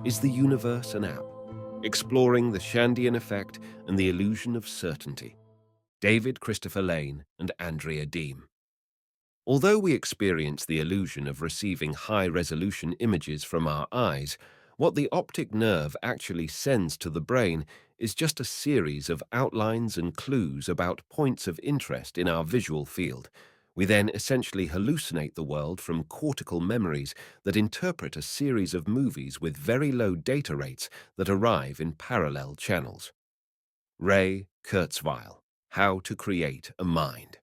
Is the universe an app? Exploring the Chandian effect and the illusion of certainty. David Christopher Lane and Andrea Diem. Although we experience the illusion of receiving high-resolution images from our eyes, what the optic nerve actually sends to the brain is just a series of outlines and clues about points of interest in our visual field. We then essentially hallucinate the world from cortical memories that interpret a series of movies with very low data rates that arrive in parallel channels. Ray Kurzweil, How to Create a Mind.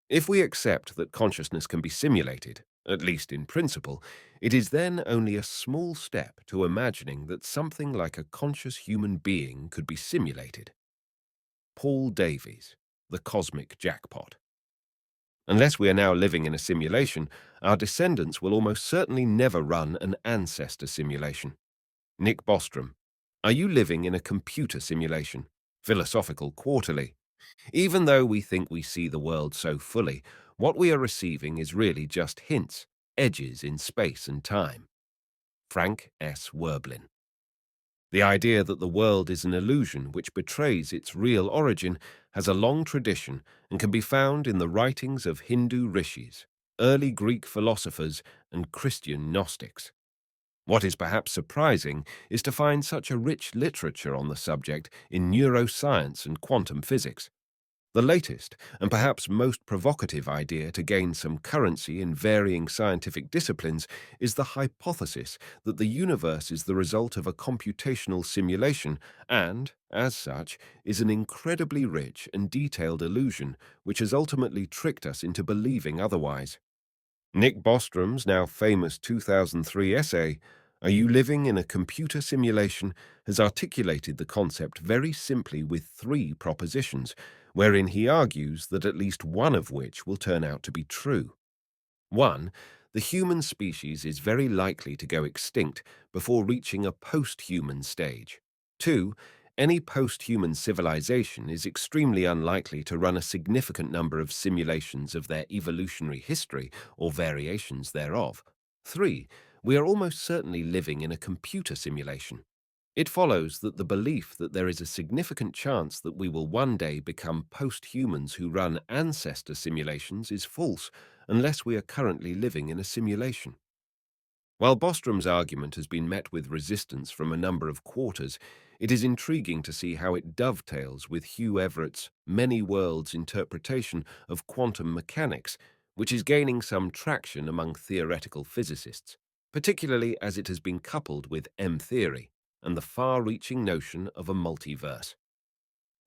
If we accept that consciousness can be simulated, at least in principle, it is then only a small step to imagining that something like a conscious human being could be simulated. Paul Davies, The Cosmic Jackpot. Unless we are now living in a simulation, our descendants will almost certainly never run an ancestor simulation. Nick Bostrom, Are you living in a computer simulation? Philosophical Quarterly. Even though we think we see the world so fully, what we are receiving is really just hints, edges in space and time. Frank S. Werblin. The idea that the world is an illusion which betrays its real origin has a long tradition and can be found in the writings of Hindu rishis, early Greek philosophers, and Christian Gnostics. What is perhaps surprising is to find such a rich literature on the subject in neuroscience and quantum physics. The latest, and perhaps most provocative idea to gain some currency in varying scientific disciplines is the hypothesis that the universe is the result of a computational simulation and, as such, is an incredibly rich and detailed illusion which has ultimately tricked us into believing otherwise. Nick Bostrom's now famous 2003 essay, Are You Living in a Computer Simulation?, has articulated the concept very simply with three propositions, wherein he argues that at least one of which will turn out to be true. 1. The human species is very likely to go extinct before reaching a post-human stage. 2. Any post-human civilization is extremely unlikely to run a significant number of simulations of their evolutionary history or variations thereof. 3. We are almost certainly living in a computer simulation. It follows that the belief that there is a significant chance that we will one day become post-humans who run ancestor simulations is false unless we are currently living in a simulation. While Bostrom's argument has been met with resistance from a number of quarters, it is intriguing to see how it dovetails with Hugh Everett's many worlds interpretation of quantum mechanics, which is gaining some traction among theoretical physicists, particularly as it has been coupled with M-theory and the far-reaching notion of a multiverse.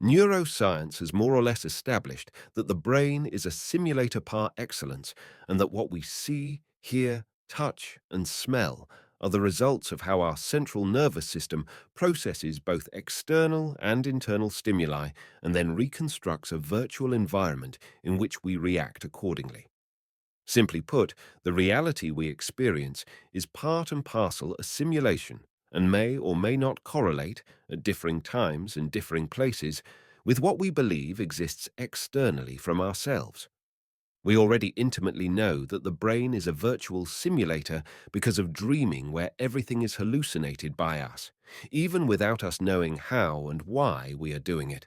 Neuroscience has more or less established that the brain is a simulator par excellence and that what we see, hear, touch, and smell are the results of how our central nervous system processes both external and internal stimuli and then reconstructs a virtual environment in which we react accordingly. Simply put, the reality we experience is part and parcel a simulation and may or may not correlate, at differing times and differing places, with what we believe exists externally from ourselves. We already intimately know that the brain is a virtual simulator because of dreaming where everything is hallucinated by us, even without us knowing how and why we are doing it.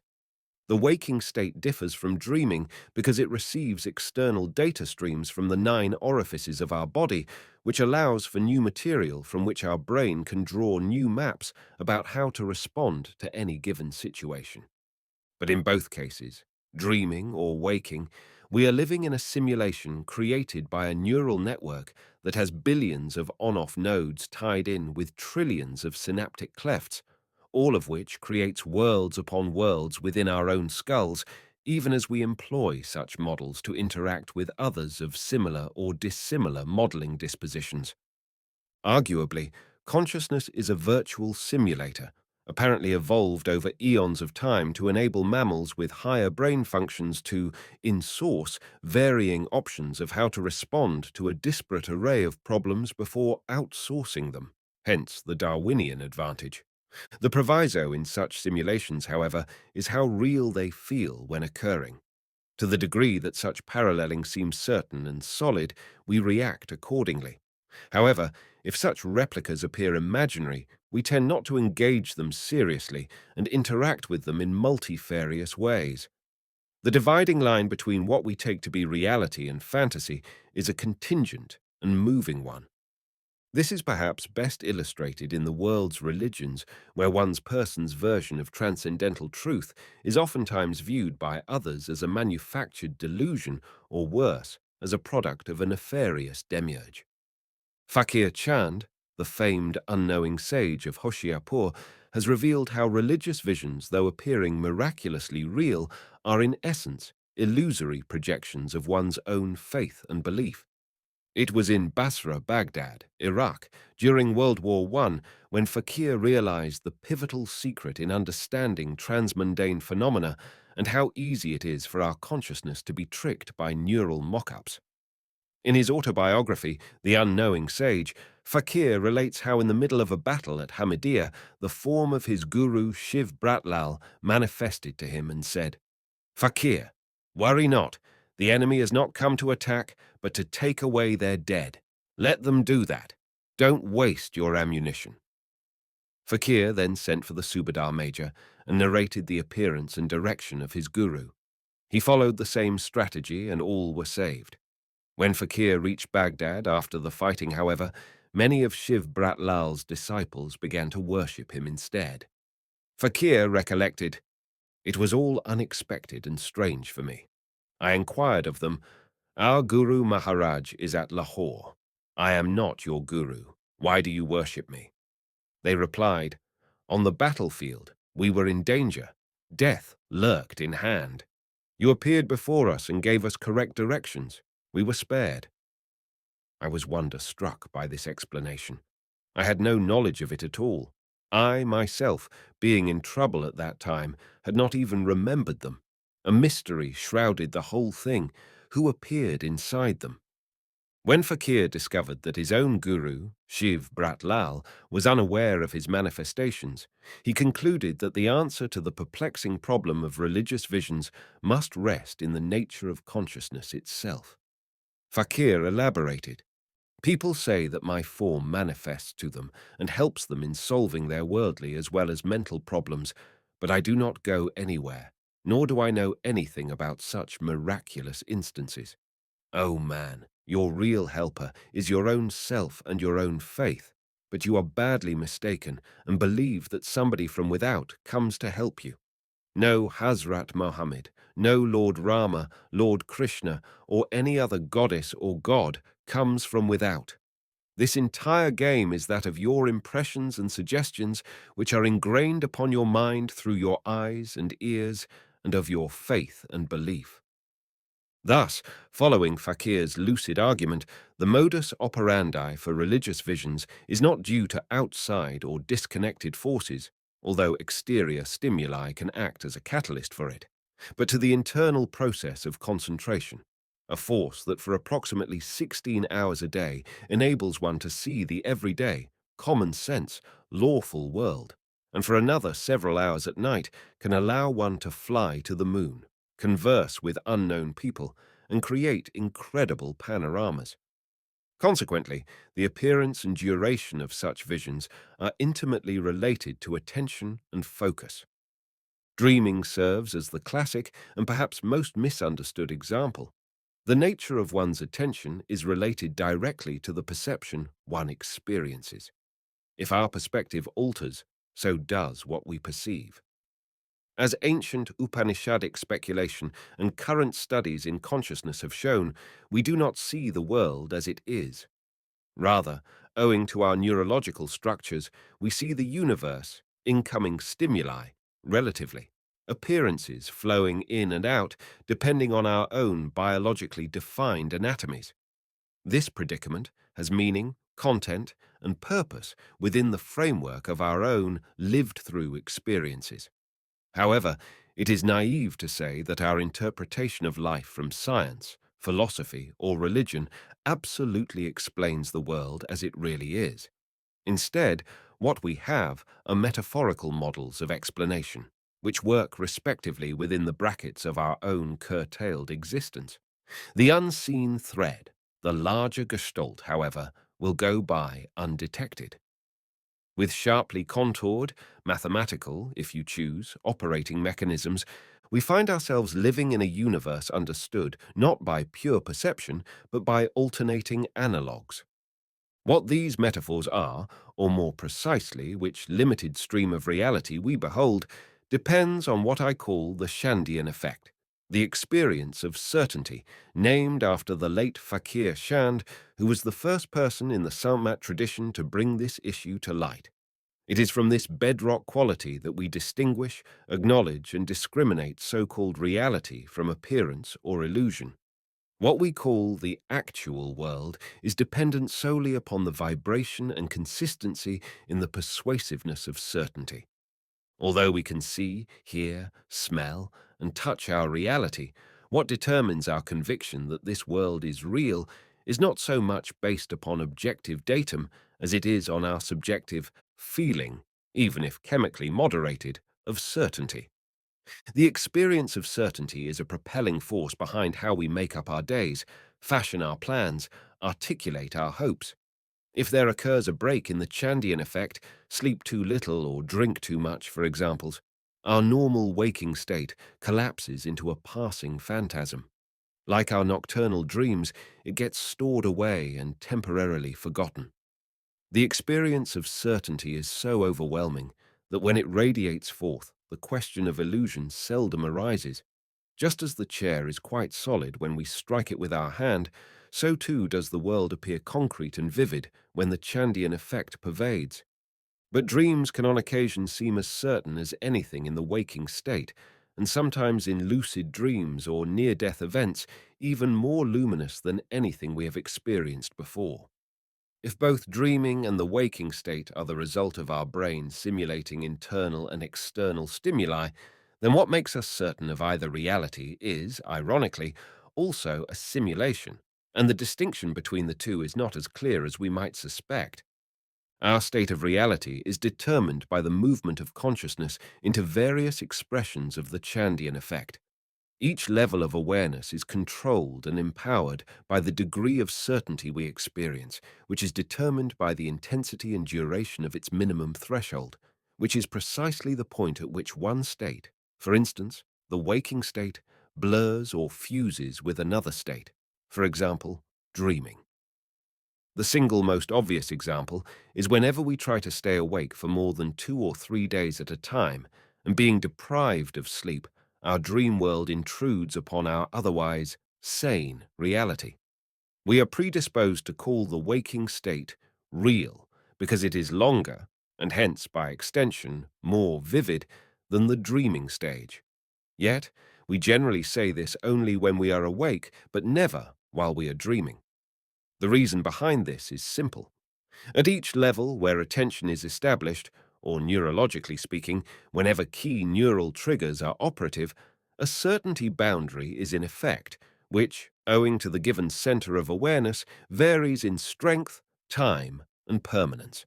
The waking state differs from dreaming because it receives external data streams from the 9 orifices of our body, which allows for new material from which our brain can draw new maps about how to respond to any given situation. But in both cases, dreaming or waking, we are living in a simulation created by a neural network that has billions of on-off nodes tied in with trillions of synaptic clefts, all of which creates worlds upon worlds within our own skulls, even as we employ such models to interact with others of similar or dissimilar modeling dispositions. Arguably, consciousness is a virtual simulator, apparently evolved over eons of time to enable mammals with higher brain functions to, in source, varying options of how to respond to a disparate array of problems before outsourcing them, hence the Darwinian advantage. The proviso in such simulations, however, is how real they feel when occurring. To the degree that such paralleling seems certain and solid, we react accordingly. However, If such replicas appear imaginary, we tend not to engage them seriously and interact with them in multifarious ways. The dividing line between what we take to be reality and fantasy is a contingent and moving one. This is perhaps best illustrated in the world's religions, where one's person's version of transcendental truth is oftentimes viewed by others as a manufactured delusion, or worse, as a product of a nefarious demiurge. Faqir Chand, the famed unknowing sage of Hoshiarpur, has revealed how religious visions, though appearing miraculously real, are in essence illusory projections of one's own faith and belief. It was in Basra, Baghdad, Iraq, during World War I, when Fakir realized the pivotal secret in understanding transmundane phenomena and how easy it is for our consciousness to be tricked by neural mock-ups. In his autobiography, The Unknowing Sage, Fakir relates how in the middle of a battle at Hamidiya, the form of his guru Shiv Bratlal manifested to him and said, "Fakir, worry not. The enemy has not come to attack, but to take away their dead. Let them do that. Don't waste your ammunition." Fakir then sent for the Subadar Major and narrated the appearance and direction of his guru. He followed the same strategy and all were saved. When Fakir reached Baghdad after the fighting, however, many of Shiv Bratlal's disciples began to worship him instead. Fakir recollected, "It was all unexpected and strange for me. I inquired of them, 'Our Guru Maharaj is at Lahore. I am not your Guru. Why do you worship me?' They replied, 'On the battlefield, we were in danger. Death lurked in hand. You appeared before us and gave us correct directions. We were spared.' I was wonder-struck by this explanation. I had no knowledge of it at all. I, myself, being in trouble at that time, had not even remembered them. A mystery shrouded the whole thing. Who appeared inside them? When Fakir discovered that his own guru, Shiv Bratlal, was unaware of his manifestations, he concluded that the answer to the perplexing problem of religious visions must rest in the nature of consciousness itself. Fakir elaborated, "People say that my form manifests to them and helps them in solving their worldly as well as mental problems, but I do not go anywhere, nor do I know anything about such miraculous instances. Oh man, your real helper is your own self and your own faith, but you are badly mistaken and believe that somebody from without comes to help you. No Hazrat Mohammed, no Lord Rama, Lord Krishna, or any other goddess or god comes from without. This entire game is that of your impressions and suggestions which are ingrained upon your mind through your eyes and ears and of your faith and belief." Thus, following Fakir's lucid argument, the modus operandi for religious visions is not due to outside or disconnected forces, although exterior stimuli can act as a catalyst for it, but to the internal process of concentration, a force that for approximately 16 hours a day enables one to see the everyday, common sense, lawful world, and for another several hours at night can allow one to fly to the moon, converse with unknown people, and create incredible panoramas. Consequently, the appearance and duration of such visions are intimately related to attention and focus. Dreaming serves as the classic and perhaps most misunderstood example. The nature of one's attention is related directly to the perception one experiences. If our perspective alters, so does what we perceive. As ancient Upanishadic speculation and current studies in consciousness have shown, we do not see the world as it is. Rather, owing to our neurological structures, we see the universe, incoming stimuli, relatively, appearances flowing in and out depending on our own biologically defined anatomies. This predicament has meaning, content, and purpose within the framework of our own lived-through experiences. However, it is naive to say that our interpretation of life from science, philosophy, or religion absolutely explains the world as it really is. Instead, what we have are metaphorical models of explanation, which work respectively within the brackets of our own curtailed existence. The unseen thread, the larger gestalt, however, will go by undetected. With sharply contoured, mathematical, if you choose, operating mechanisms, we find ourselves living in a universe understood not by pure perception, but by alternating analogues. What these metaphors are, or more precisely, which limited stream of reality we behold, depends on what I call the Chandian effect, the experience of certainty, named after the late Faqir Chand, who was the first person in the Sanmat tradition to bring this issue to light. It is from this bedrock quality that we distinguish, acknowledge, and discriminate so-called reality from appearance or illusion. What we call the actual world is dependent solely upon the vibration and consistency in the persuasiveness of certainty. Although we can see, hear, smell, and touch our reality, what determines our conviction that this world is real is not so much based upon objective datum as it is on our subjective feeling, even if chemically moderated, of certainty. The experience of certainty is a propelling force behind how we make up our days, fashion our plans, articulate our hopes. If there occurs a break in the Chandian effect, sleep too little or drink too much, for examples, our normal waking state collapses into a passing phantasm. Like our nocturnal dreams, it gets stored away and temporarily forgotten. The experience of certainty is so overwhelming that when it radiates forth, the question of illusion seldom arises. Just as the chair is quite solid when we strike it with our hand, so too does the world appear concrete and vivid when the Chandian effect pervades. But dreams can on occasion seem as certain as anything in the waking state, and sometimes in lucid dreams or near-death events, even more luminous than anything we have experienced before. If both dreaming and the waking state are the result of our brain simulating internal and external stimuli, then what makes us certain of either reality is, ironically, also a simulation, and the distinction between the two is not as clear as we might suspect. Our state of reality is determined by the movement of consciousness into various expressions of the Chandian effect. Each level of awareness is controlled and empowered by the degree of certainty we experience, which is determined by the intensity and duration of its minimum threshold, which is precisely the point at which one state, for instance, the waking state, blurs or fuses with another state, for example, dreaming. The single most obvious example is whenever we try to stay awake for more than 2 or 3 days at a time, and being deprived of sleep, our dream world intrudes upon our otherwise sane reality. We are predisposed to call the waking state real because it is longer, and hence, by extension, more vivid than the dreaming stage. Yet, we generally say this only when we are awake, but never while we are dreaming. The reason behind this is simple. At each level where attention is established, or neurologically speaking, whenever key neural triggers are operative, a certainty boundary is in effect, which, owing to the given center of awareness, varies in strength, time, and permanence.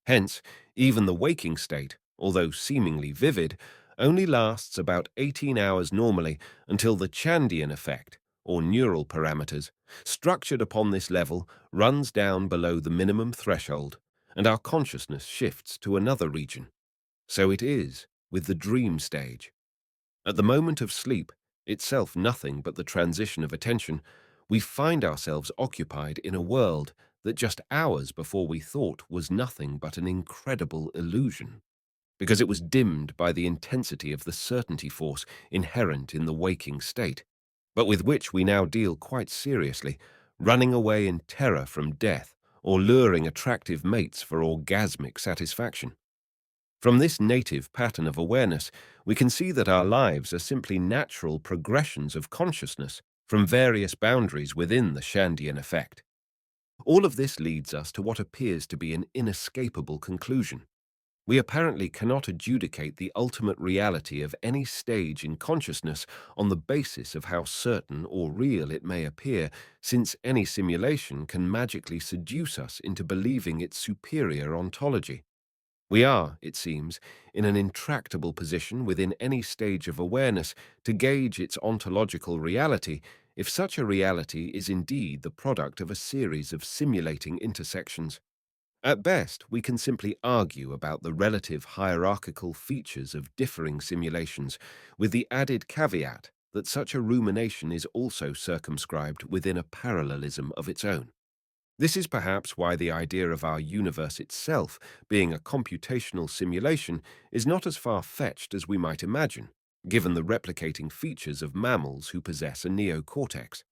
Hence, even the waking state, although seemingly vivid, only lasts about 18 hours normally until the Chandian effect, or neural parameters, structured upon this level, runs down below the minimum threshold, and our consciousness shifts to another region. So it is with the dream stage. At the moment of sleep, itself nothing but the transition of attention, we find ourselves occupied in a world that just hours before we thought was nothing but an incredible illusion, because it was dimmed by the intensity of the certainty force inherent in the waking state, but with which we now deal quite seriously, running away in terror from death or luring attractive mates for orgasmic satisfaction. From this native pattern of awareness, we can see that our lives are simply natural progressions of consciousness from various boundaries within the Chandian effect. All of this leads us to what appears to be an inescapable conclusion. We apparently cannot adjudicate the ultimate reality of any stage in consciousness on the basis of how certain or real it may appear, since any simulation can magically seduce us into believing its superior ontology. We are, it seems, in an intractable position within any stage of awareness to gauge its ontological reality, if such a reality is indeed the product of a series of simulating intersections. At best, we can simply argue about the relative hierarchical features of differing simulations, with the added caveat that such a rumination is also circumscribed within a parallelism of its own. This is perhaps why the idea of our universe itself being a computational simulation is not as far-fetched as we might imagine, given the replicating features of mammals who possess a neocortex.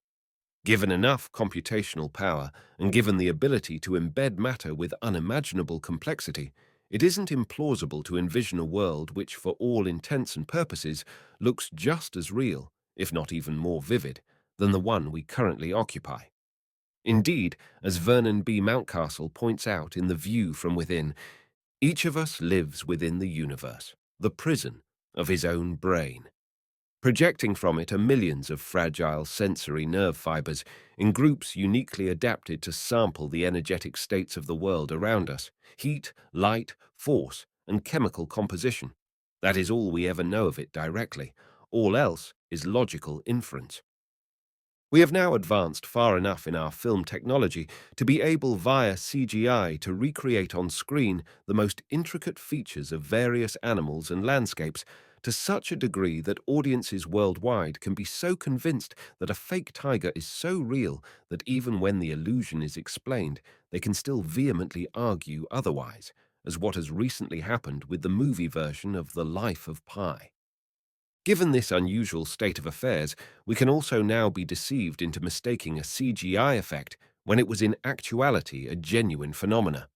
Given enough computational power and given the ability to embed matter with unimaginable complexity, it isn't implausible to envision a world which, for all intents and purposes, looks just as real, if not even more vivid, than the one we currently occupy. Indeed, as Vernon B. Mountcastle points out in The View from Within, each of us lives within the universe, the prison of his own brain. Projecting from it are millions of fragile sensory nerve fibers in groups uniquely adapted to sample the energetic states of the world around us: heat, light, force, and chemical composition. That is all we ever know of it directly. All else is logical inference. We have now advanced far enough in our film technology to be able via CGI to recreate on screen the most intricate features of various animals and landscapes to such a degree that audiences worldwide can be so convinced that a fake tiger is so real that even when the illusion is explained, they can still vehemently argue otherwise, as what has recently happened with the movie version of The Life of Pi. Given this unusual state of affairs, we can also now be deceived into mistaking a CGI effect when it was in actuality a genuine phenomena.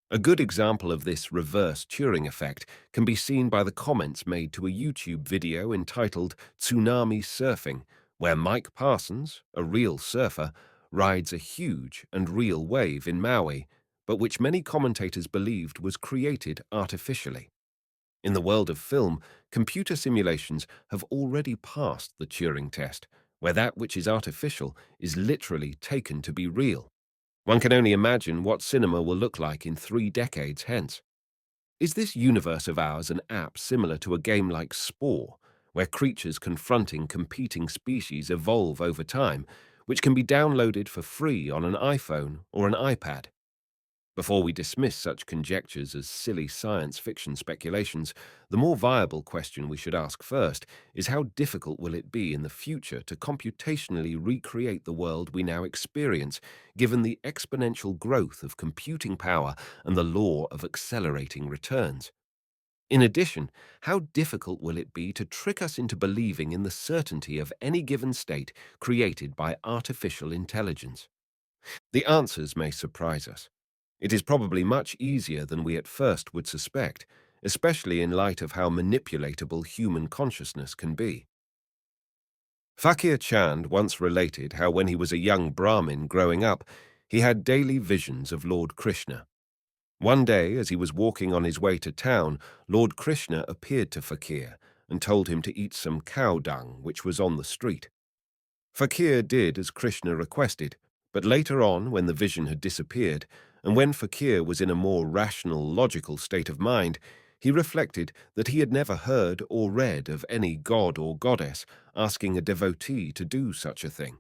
A good example of this reverse Turing effect can be seen by the comments made to a YouTube video entitled Tsunami Surfing, where Mike Parsons, a real surfer, rides a huge and real wave in Maui, but which many commentators believed was created artificially. In the world of film, computer simulations have already passed the Turing test, where that which is artificial is literally taken to be real. One can only imagine what cinema will look like in 3 decades hence. Is this universe of ours an app similar to a game like Spore, where creatures confronting competing species evolve over time, which can be downloaded for free on an iPhone or an iPad? Before we dismiss such conjectures as silly science fiction speculations, the more viable question we should ask first is how difficult will it be in the future to computationally recreate the world we now experience, given the exponential growth of computing power and the law of accelerating returns? In addition, how difficult will it be to trick us into believing in the certainty of any given state created by artificial intelligence? The answers may surprise us. It is probably much easier than we at first would suspect, especially in light of how manipulatable human consciousness can be. Faqir Chand once related how when he was a young Brahmin growing up, he had daily visions of Lord Krishna. One day, as he was walking on his way to town, Lord Krishna appeared to Fakir and told him to eat some cow dung which was on the street. Fakir did as Krishna requested, but later on, when the vision had disappeared, and when Fakir was in a more rational, logical state of mind, he reflected that he had never heard or read of any god or goddess asking a devotee to do such a thing.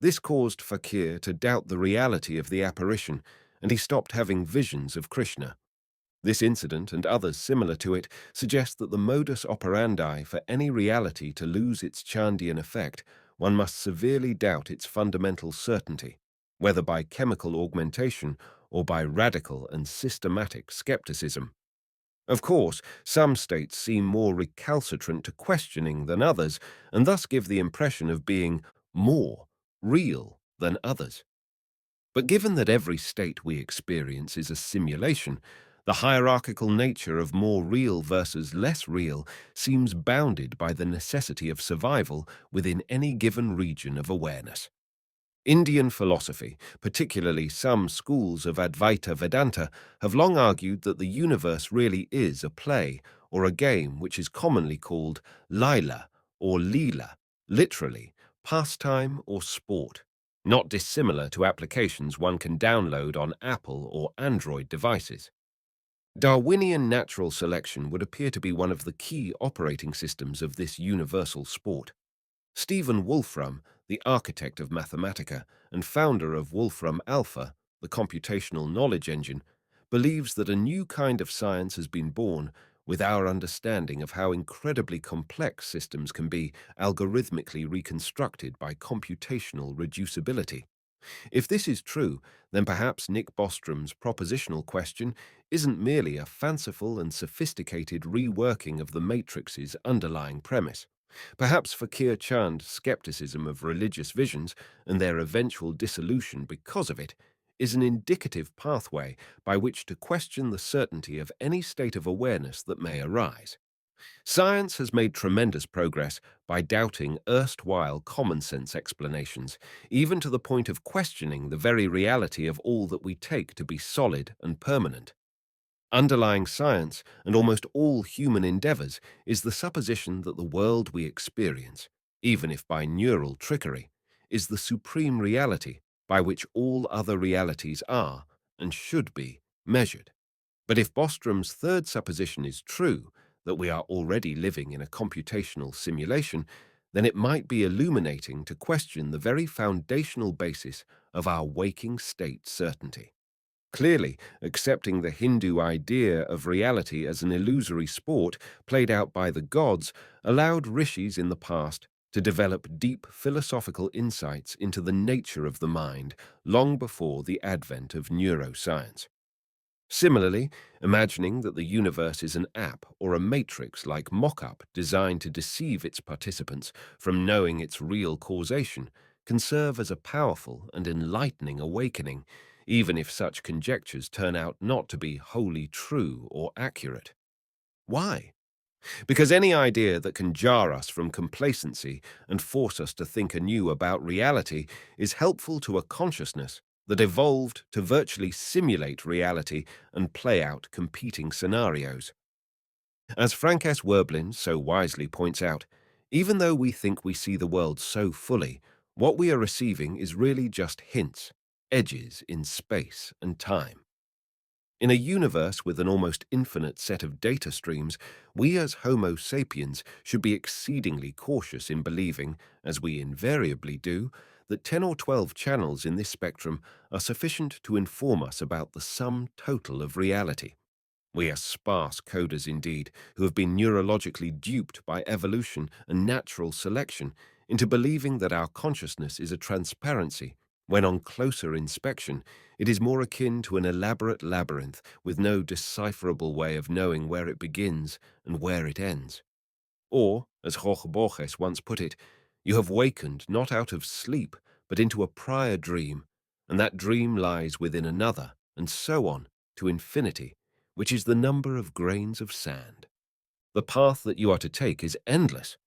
This caused Fakir to doubt the reality of the apparition, and he stopped having visions of Krishna. This incident, and others similar to it, suggest that the modus operandi for any reality to lose its Chandian effect, one must severely doubt its fundamental certainty, whether by chemical augmentation or by radical and systematic skepticism. Of course, some states seem more recalcitrant to questioning than others, and thus give the impression of being more real than others. But given that every state we experience is a simulation, the hierarchical nature of more real versus less real seems bounded by the necessity of survival within any given region of awareness. Indian philosophy, particularly some schools of Advaita Vedanta, have long argued that the universe really is a play or a game which is commonly called Laila or Leela, literally pastime or sport, not dissimilar to applications one can download on Apple or Android devices. Darwinian natural selection would appear to be one of the key operating systems of this universal sport. Stephen Wolfram, the architect of Mathematica and founder of Wolfram Alpha, the computational knowledge engine, believes that a new kind of science has been born with our understanding of how incredibly complex systems can be algorithmically reconstructed by computational reducibility. If this is true, then perhaps Nick Bostrom's propositional question isn't merely a fanciful and sophisticated reworking of the Matrix's underlying premise. Perhaps Faqir Chand's skepticism of religious visions and their eventual dissolution because of it is an indicative pathway by which to question the certainty of any state of awareness that may arise. Science has made tremendous progress by doubting erstwhile common-sense explanations, even to the point of questioning the very reality of all that we take to be solid and permanent. Underlying science and almost all human endeavors is the supposition that the world we experience, even if by neural trickery, is the supreme reality by which all other realities are, and should be, measured. But if Bostrom's third supposition is true, that we are already living in a computational simulation, then it might be illuminating to question the very foundational basis of our waking state certainty. Clearly, accepting the Hindu idea of reality as an illusory sport played out by the gods allowed rishis in the past to develop deep philosophical insights into the nature of the mind long before the advent of neuroscience. Similarly, imagining that the universe is an app or a matrix like mock-up designed to deceive its participants from knowing its real causation can serve as a powerful and enlightening awakening, even if such conjectures turn out not to be wholly true or accurate. Why? Because any idea that can jar us from complacency and force us to think anew about reality is helpful to a consciousness that evolved to virtually simulate reality and play out competing scenarios. As Frank S. Werblin so wisely points out, even though we think we see the world so fully, what we are receiving is really just hints, edges in space and time. In a universe with an almost infinite set of data streams, we as Homo sapiens should be exceedingly cautious in believing, as we invariably do, that 10 or 12 channels in this spectrum are sufficient to inform us about the sum total of reality. We are sparse coders indeed, who have been neurologically duped by evolution and natural selection into believing that our consciousness is a transparency, when on closer inspection, it is more akin to an elaborate labyrinth with no decipherable way of knowing where it begins and where it ends. Or, as Jorge Borges once put it, you have wakened not out of sleep, but into a prior dream, and that dream lies within another, and so on, to infinity, which is the number of grains of sand. The path that you are to take is endless,